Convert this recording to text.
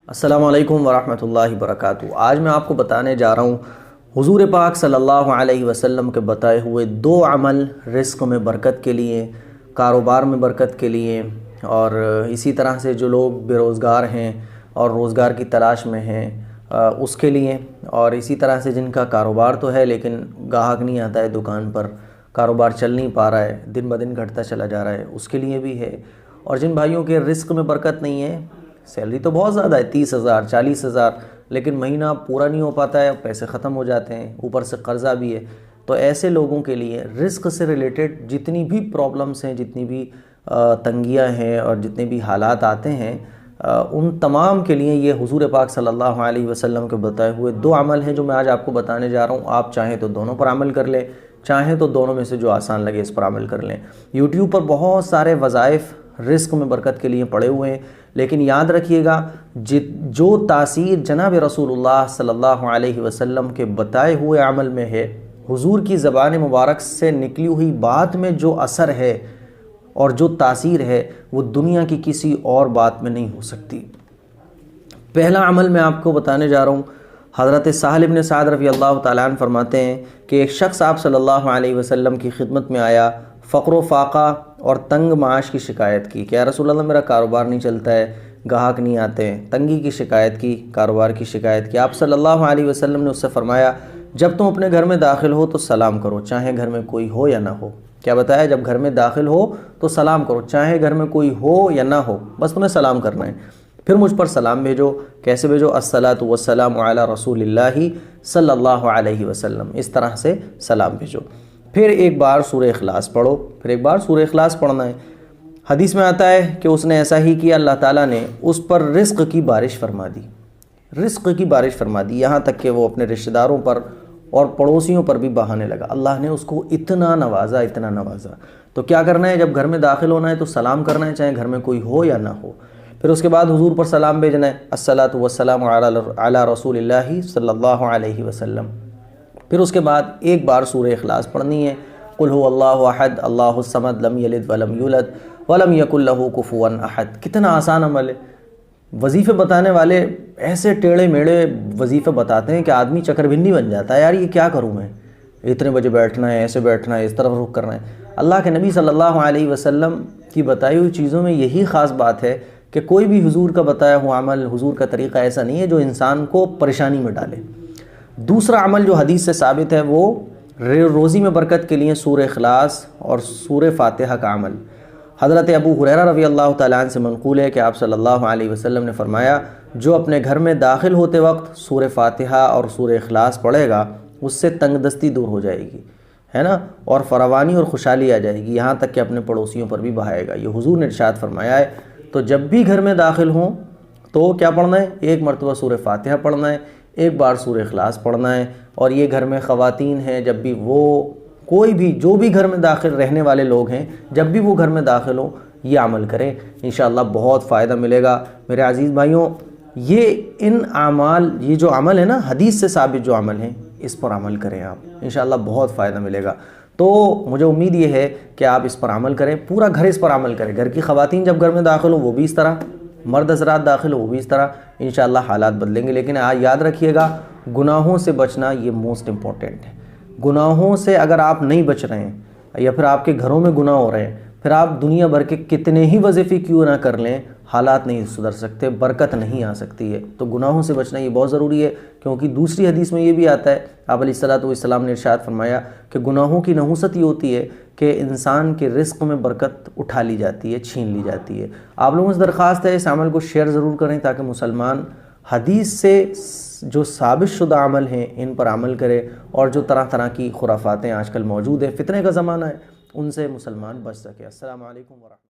अस्सलामु अलैकुम वरहमतुल्लाहि वबरकातुहू। आज मैं आपको बताने जा रहा हूँ हुज़ूर पाक सल्लल्लाहु अलैहि वसल्लम के बताए हुए दो अमल रिस्क में बरकत के लिए, कारोबार में बरकत के लिए, और इसी तरह से जो लोग बेरोज़गार हैं और रोज़गार की तलाश में हैं उसके लिए, और इसी तरह से जिनका कारोबार तो है लेकिन गाहक नहीं आता है दुकान पर, कारोबार चल नहीं पा रहा है, दिन ब दिन घटता चला जा रहा है, उसके लिए भी है। और जिन भाइयों के रिस्क में बरकत नहीं है, सैलरी तो बहुत ज़्यादा है 30,000 40,000, लेकिन महीना पूरा नहीं हो पाता है, पैसे ख़त्म हो जाते हैं, ऊपर से कर्ज़ा भी है, तो ऐसे लोगों के लिए रिस्क से रिलेटेड जितनी भी प्रॉब्लम्स हैं, जितनी भी तंगियां हैं और जितने भी हालात आते हैं, उन तमाम के लिए ये हुज़ूर पाक सल्लल्लाहु अलैहि वसल्लम के बताए हुए दो अमल हैं जो मैं आज आपको बताने जा रहा हूँ। आप चाहें तो दोनों पर अमल कर लें, चाहें तो दोनों में से जो आसान लगे इस पर अमल कर लें। यूट्यूब पर बहुत सारे वज़ाइफ रिस्क में बरकत के लिए पड़े हुए हैं, लेकिन याद रखिएगा जो तासीर जनाब रसूलुल्लाह सल्लल्लाहु अलैहि वसल्लम के बताए हुए अमल में है, हुजूर की ज़बान मुबारक से निकली हुई बात में जो असर है और जो तासीर है, वो दुनिया की किसी और बात में नहीं हो सकती। पहला अमल मैं आपको बताने जा रहा हूँ। हज़रत साहल इब्न साद रज़ी अल्लाह तआला अन्हु फरमाते हैं कि एक शख्स आप सल्लल्लाहु अलैहि वसल्लम की खिदमत में आया, फ़क्र फ़ाक़ा और तंग माश की शिकायत की कि या रसूल अल्लाह मेरा कारोबार नहीं चलता है, गाहक नहीं आते हैं, तंगी की शिकायत की, कारोबार की शिकायत की। आप सल्लल्लाहु अलैहि वसल्लम ने उससे फरमाया, जब तुम अपने घर में दाखिल हो तो सलाम करो, चाहे घर में कोई हो या ना हो। क्या बताया? जब घर में दाखिल हो तो सलाम करो, चाहे घर में कोई हो या ना हो, बस तुम्हें सलाम करना है। फिर मुझ पर सलाम भेजो। कैसे भेजो? अस्सलातु वस्सलामु अला रसूलिल्लाहि सल्लल्लाहु अलैहि वसल्लम, इस तरह से सलाम भेजो। फिर एक बार सूरह इखलास पढ़ो, फिर एक बार सूरह इखलास पढ़ना है। हदीस में आता है कि उसने ऐसा ही किया, अल्लाह ताला ने उस पर रिस्क की बारिश फरमा दी, रिस्क की बारिश फरमा दी, यहाँ तक कि वो अपने रिश्तेदारों पर और पड़ोसियों पर भी बहाने लगा। अल्लाह ने उसको इतना नवाजा, इतना नवाजा। तो क्या करना है? जब घर में दाखिल होना है तो सलाम करना है, चाहे घर में कोई हो या ना हो। फिर उसके बाद हुजूर पर सलाम भेजना है, अस्सलातु वस्सलामु अला रसूलिल्लाहि सल्लल्लाहु अलैहि वसल्लम। फिर उसके बाद एक बार सूरह इखलास पढ़नी है, कुल हुवल्लाहु अहद अल्लाहुस समद लम यलिद वलम यूलद वलम यकुल लहू कुफुवन अहद। कितना आसान अमल है। वजीफ़े बताने वाले ऐसे टेढ़े मेढ़े वजीफ़े बताते हैं कि आदमी चकरभिंडी बन जाता है, यार ये क्या करूँ मैं, इतने बजे बैठना है, ऐसे बैठना है, इस तरफ रुख करना है। अल्लाह के नबी सल्लल्लाहु अलैहि वसल्लम की बताई हुई चीज़ों में यही ख़ास बात है कि कोई भी हुजूर का बताया हुआ अमल, हुजूर का तरीक़ा ऐसा नहीं है जो इंसान को परेशानी में डाले। दूसरा अमल जो हदीस से साबित है वो रोज़ी में बरकत के लिए सूरह इखलास और सूरह फातिहा का अमल। हज़रत अबू हुरैरा रज़ी अल्लाह तआला अन्हु से मनक़ूल है कि आप सल्लल्लाहु अलैहि वसल्लम ने फरमाया, जो अपने घर में दाखिल होते वक्त सूरह फातिहा और सूरह इखलास पढ़ेगा, उससे तंगदस्ती दूर हो जाएगी, है ना, और फरावानी और खुशहाली आ जाएगी, यहाँ तक कि अपने पड़ोसियों पर भी बहाएगा। ये हुजूर ने इरशाद फरमाया है। तो जब भी घर में दाखिल हों तो क्या पढ़ना है? एक मरतबा सूरह फातिहा पढ़ना है, एक बार सूरह इखलास पढ़ना है। और ये घर में ख़वातीन हैं, जब भी वो कोई भी जो भी घर में दाखिल रहने वाले लोग हैं, जब भी वो घर में दाखिल हो ये अमल करें, इंशाअल्लाह बहुत फ़ायदा मिलेगा। मेरे अज़ीज़ भाइयों, ये इन अमाल, ये जो अमल है ना, हदीस से साबित जो अमल हैं, इस पर अमल करें आप, इंशाअल्लाह बहुत फ़ायदा मिलेगा। तो मुझे उम्मीद ये है कि आप इस पर अमल करें, पूरा घर इस पर अमल करें। घर की ख़वातीन जब घर में दाखिल हो वो भी इस तरह, मर्द हज़रात दाखिल हो वो भी इस तरह, इंशाअल्लाह हालात बदलेंगे। लेकिन याद रखिएगा, गुनाहों से बचना ये मोस्ट इम्पॉर्टेंट है। गुनाहों से अगर आप नहीं बच रहे हैं या फिर आपके घरों में गुनाह हो रहे हैं, फिर आप दुनिया भर के कितने ही वजीफ़े क्यों ना कर लें, हालात नहीं सुधर सकते, बरकत नहीं आ सकती है। तो गुनाहों से बचना ये बहुत ज़रूरी है, क्योंकि दूसरी हदीस में ये भी आता है, आप अलैहिस्सलातु वस्सलाम ने इरशाद फरमाया कि गुनाहों की नहुसत ये होती है कि इंसान के रिस्क में बरकत उठा ली जाती है, छीन ली जाती है। आप लोगों से दरख्वास्त है इस अमल को शेयर ज़रूर करें ताकि मुसलमान हदीस से जो साबित शुदा अमल हैं इन पर अमल करें, और जो तरह तरह की खुराफातें आजकल मौजूद हैं, फितने का ज़माना है, उनसे मुसलमान बच सके। अस्सलामु अलैकुम व रहमतुल्लाह।